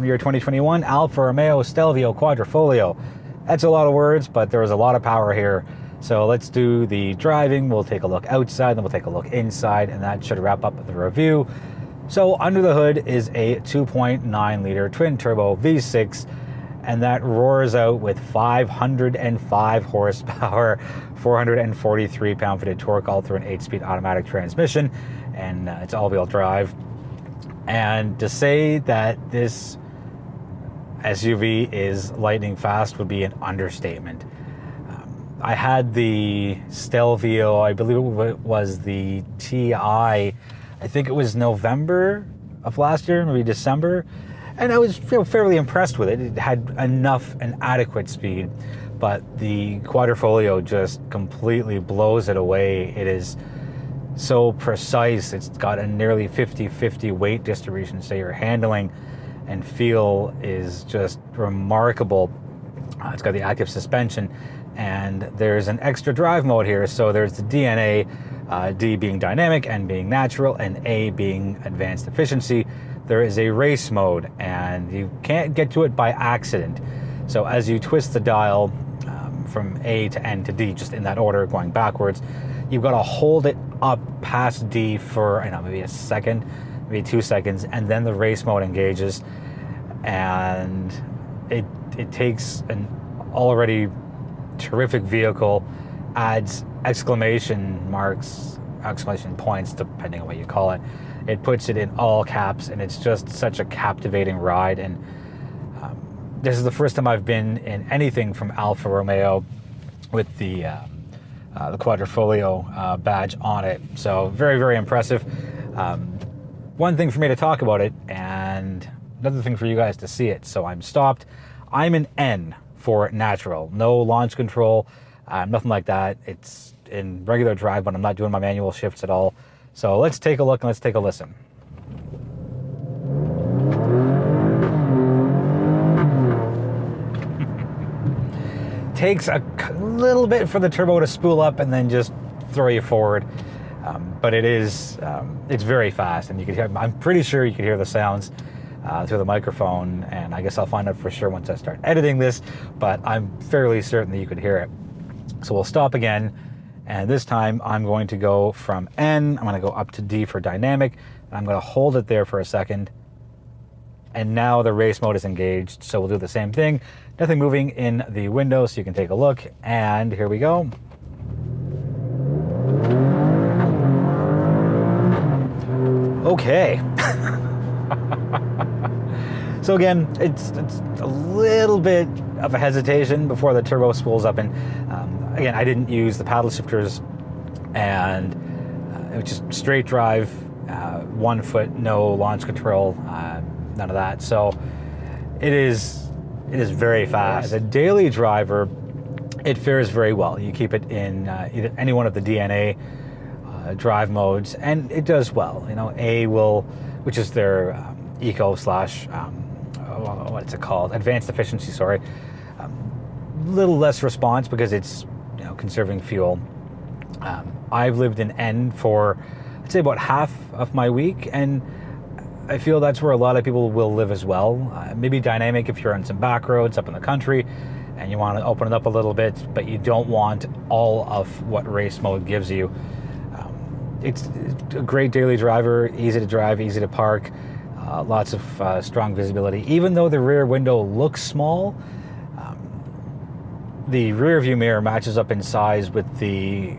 model year 2021 Alfa Romeo Stelvio Quadrifoglio. That's a lot of words, but there was a lot of power here. So let's do the driving, we'll take a look outside, then we'll take a look inside, and that should wrap up the review. So under the hood is a 2.9 liter twin turbo V6, and that roars out with 505 horsepower, 443 pound-feet of torque, all through an 8-speed automatic transmission, and it's all-wheel drive. And to say that this SUV is lightning fast would be an understatement. I had the Stelvio, I believe it was the TI, I think it was November of last year, maybe December, and I was fairly impressed with it. It had enough and adequate speed, but the Quadrifoglio just completely blows it away. It is so precise. It's got a nearly 50-50 weight distribution, so your handling and feel is just remarkable. It's got the active suspension, and there's an extra drive mode here. So there's the DNA, D being dynamic, N being natural, and A being advanced efficiency. There is a race mode, and you can't get to it by accident. So as you twist the dial from A to N to D, just in that order, going backwards, you've got to hold it up past D for, I don't know, maybe a second, maybe 2 seconds, and then the race mode engages, and it takes an already terrific vehicle, adds exclamation points, depending on what you call it. It puts it in all caps, and it's just such a captivating ride. And this is the first time I've been in anything from Alfa Romeo with the Quadrifoglio badge on it. So very, very impressive. One thing for me to talk about it, and another thing for you guys to see it. So I'm stopped. I'm an N for natural, no launch control, nothing like that. It's in regular drive, but I'm not doing my manual shifts at all. So let's take a look and let's take a listen. Takes a little bit for the turbo to spool up and then just throw you forward. But it's very fast, and you can hear, I'm pretty sure you can hear the sounds through the microphone, and I guess I'll find out for sure once I start editing this, but I'm fairly certain that you could hear it. So we'll stop again, and this time I'm going to go from N, I'm going to go up to D for dynamic, and I'm going to hold it there for a second, and now the race mode is engaged. So we'll do the same thing, nothing moving in the window, so you can take a look, and here we go. Okay. So again, it's a little bit of a hesitation before the turbo spools up, and again, I didn't use the paddle shifters, and it was just straight drive, 1 foot, no launch control, none of that. So it is very fast. As a daily driver, it fares very well. You keep it in either any one of the DNA drive modes, and it does well. You know, A will, which is their eco slash what's it called? Advanced efficiency, sorry. Little less response because it's, you know, conserving fuel. I've lived in N for, I'd say, about half of my week, and I feel that's where a lot of people will live as well. Maybe dynamic if you're on some back roads up in the country and you want to open it up a little bit, but you don't want all of what race mode gives you. It's a great daily driver, easy to drive, easy to park. Lots of strong visibility. Even though the rear window looks small, the rear view mirror matches up in size with the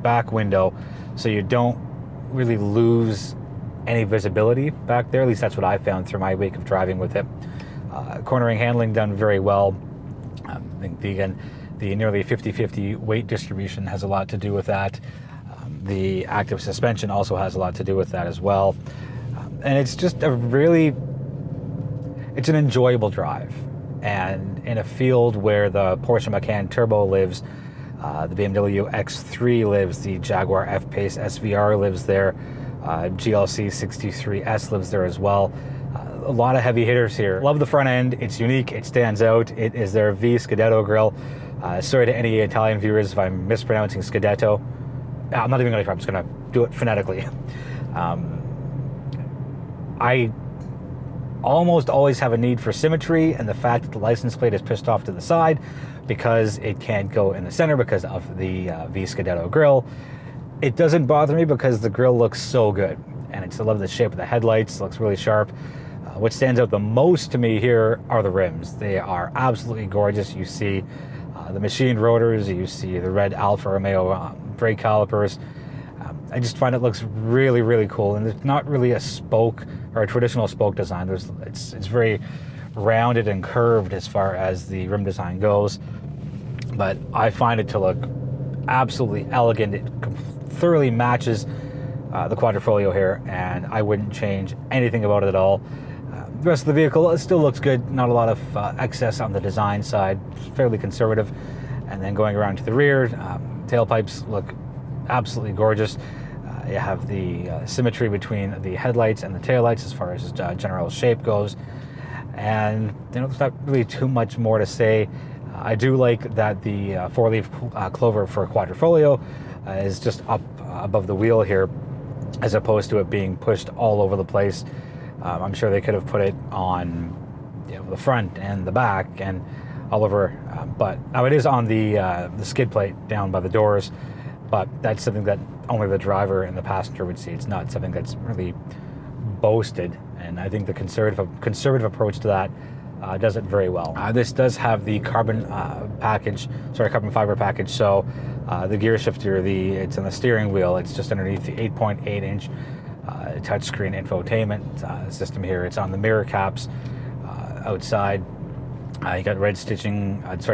back window, so you don't really lose any visibility back there. At least that's what I found through my week of driving with it. Cornering handling done very well. I think the nearly 50-50 weight distribution has a lot to do with that. The active suspension also has a lot to do with that as well. And it's just it's an enjoyable drive. And in a field where the Porsche Macan Turbo lives, the BMW X3 lives, the Jaguar F-Pace SVR lives there, GLC 63S lives there as well. A lot of heavy hitters here. Love the front end, it's unique, it stands out. It is their V Scudetto grille. Sorry to any Italian viewers if I'm mispronouncing Scudetto. I'm not even going to try, I'm just going to do it phonetically. I almost always have a need for symmetry, and the fact that the license plate is pushed off to the side because it can't go in the center because of the V Scudetto grille. It doesn't bother me because the grille looks so good, and I love the shape of the headlights. It looks really sharp. What stands out the most to me here are the rims. They are absolutely gorgeous. You see the machined rotors, you see the red Alfa Romeo brake calipers. I just find it looks really, really cool, and it's not really a spoke or a traditional spoke design. It's very rounded and curved as far as the rim design goes, but I find it to look absolutely elegant. It thoroughly matches the Quadrifoglio here, and I wouldn't change anything about it at all. The rest of the vehicle, it still looks good. Not a lot of excess on the design side, fairly conservative. And then going around to the rear, tailpipes look absolutely gorgeous. You have the symmetry between the headlights and the taillights as far as general shape goes. And there's not really too much more to say. I do like that the four-leaf clover for Quadrifoglio is just up above the wheel here, as opposed to it being pushed all over the place. I'm sure they could have put it on the front and the back and all over, but now it is on the skid plate down by the doors. But that's something that only the driver and the passenger would see. It's not something that's really boasted, and I think the conservative approach to that does it very well. This does have the carbon fiber package. So the gear shifter, it's in the steering wheel. It's just underneath the 8.8-inch touchscreen infotainment system here. It's on the mirror caps outside. You got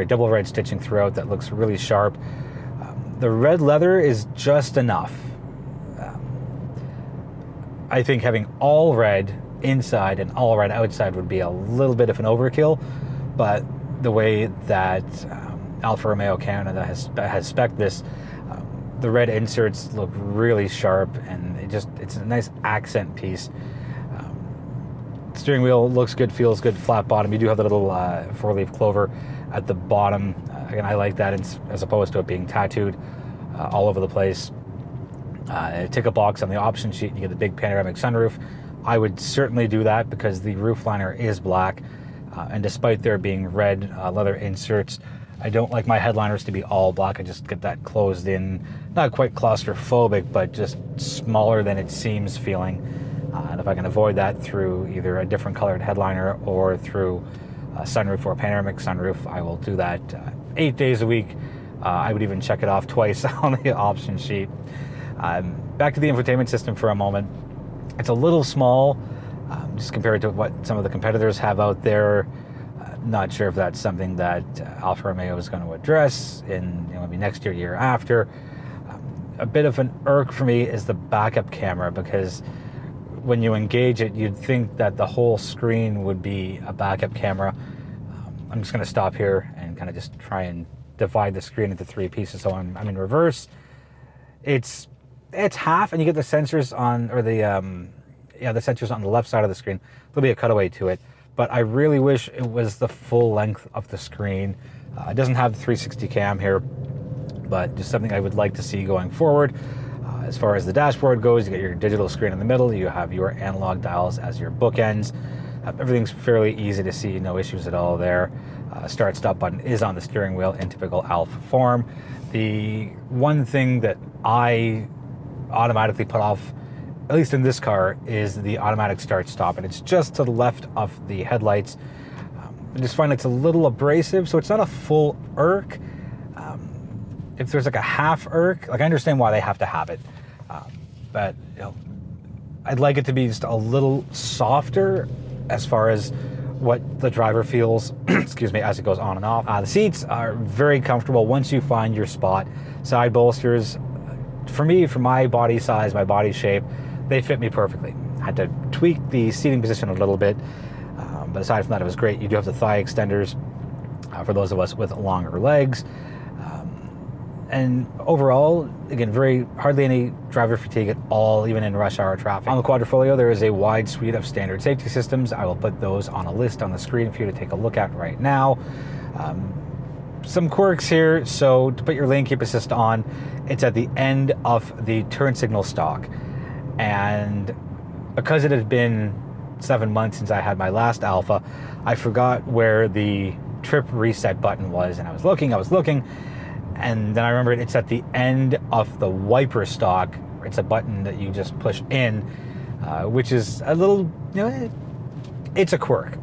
double red stitching throughout that looks really sharp. The red leather is just enough. I think having all red inside and all red outside would be a little bit of an overkill, but the way that Alfa Romeo Canada has spec'd this, the red inserts look really sharp, and it's a nice accent piece. Steering wheel looks good, feels good, flat bottom. You do have the little four-leaf clover at the bottom. Again, I like that as opposed to it being tattooed all over the place. Tick a box on the option sheet, you get the big panoramic sunroof. I would certainly do that because the roof liner is black, and despite there being red leather inserts, I don't like my headliners to be all black. I just get that closed in, not quite claustrophobic, but just smaller than it seems feeling. And if I can avoid that through either a different colored headliner or through a sunroof or a panoramic sunroof, I will do that 8 days a week. I would even check it off twice on the option sheet. Back to the infotainment system for a moment. It's a little small, just compared to what some of the competitors have out there. Not sure if that's something that Alfa Romeo is going to address in maybe next year after. A bit of an irk for me is the backup camera, because when you engage it, you'd think that the whole screen would be a backup camera. I'm just going to stop here and kind of just try and divide the screen into three pieces. So I'm in reverse. It's half, and you get the sensors on, or the sensors on the left side of the screen. There'll be a cutaway to it, but I really wish it was the full length of the screen. It doesn't have the 360 cam here, but just something I would like to see going forward. As far as the dashboard goes, you get your digital screen in the middle. You have your analog dials as your bookends. Everything's fairly easy to see, no issues at all there. Start-stop button is on the steering wheel in typical Alfa form. The one thing that I automatically put off, at least in this car, is the automatic start-stop, and it's just to the left of the headlights. I just find it's a little abrasive, so it's not a full irk. If there's like a half irk, I understand why they have to have it, but I'd like it to be just a little softer as far as what the driver feels, excuse me, as it goes on and off. The seats are very comfortable once you find your spot. Side bolsters, for me, for my body size, my body shape, they fit me perfectly. I had to tweak the seating position a little bit, but aside from that, it was great. You do have the thigh extenders for those of us with longer legs. And overall, again, hardly any driver fatigue at all, even in rush hour traffic. On the Quadrifoglio, there is a wide suite of standard safety systems. I will put those on a list on the screen for you to take a look at right now. Some Quriks here. So to put your lane keep assist on, it's at the end of the turn signal stalk. And because it had been 7 months since I had my last Alfa, I forgot where the trip reset button was, and I was looking, and then I remembered it's at the end of the wiper stock. It's a button that you just push in, which is a little, it's a quirk.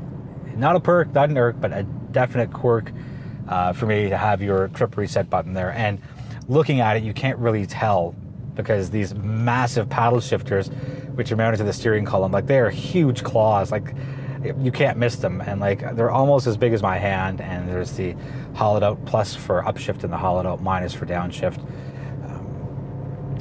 Not a perk, not an irk, but a definite quirk for me to have your trip reset button there. And looking at it, you can't really tell because these massive paddle shifters, which are mounted to the steering column, like they are huge claws, like you can't miss them. And like they're almost as big as my hand. And there's the hollowed out plus for upshift and the hollowed out minus for downshift.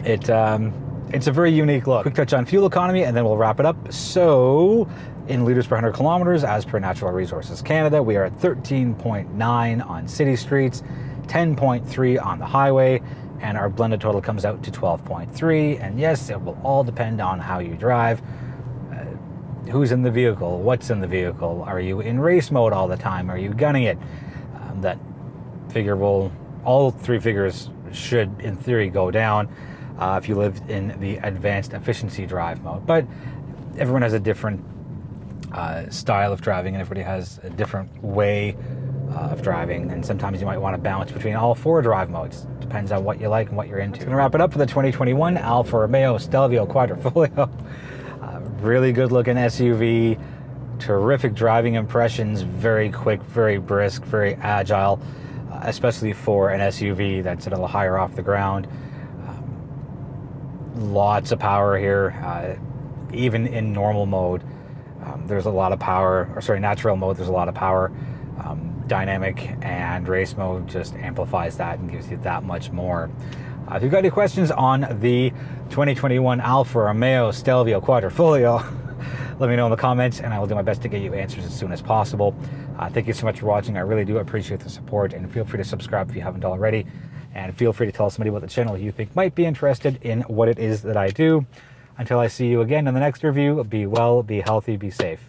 It's a very unique look. Quick touch on fuel economy and then we'll wrap it up. So in liters per 100 kilometers, as per Natural Resources Canada, we are at 13.9 on city streets, 10.3 on the highway, and our blended total comes out to 12.3. And yes, it will all depend on how you drive, who's in the vehicle, what's in the vehicle. Are you in race mode all the time? Are you gunning it? That figure will, all three figures should, in theory, go down if you live in the advanced efficiency drive mode. But everyone has a different style of driving, and everybody has a different way of driving, and sometimes you might want to balance between all four drive modes. Depends on what you like and what you're into. Going to wrap it up for the 2021 Alfa Romeo Stelvio Quadrifoglio. Really good looking SUV, terrific driving impressions, very quick, very brisk, very agile, especially for an SUV that's a little higher off the ground. Lots of power here, even in normal mode. There's a lot of power, or sorry, natural mode, there's a lot of power. Dynamic and race mode just amplifies that and gives you that much more. If you've got any questions on the 2021 Alfa Romeo Stelvio Quadrifoglio, let me know in the comments and I will do my best to get you answers as soon as possible. Thank you so much for watching. I really do appreciate the support, and feel free to subscribe if you haven't already. And feel free to tell somebody about the channel you think might be interested in what it is that I do. Until I see you again in the next review, be well, be healthy, be safe.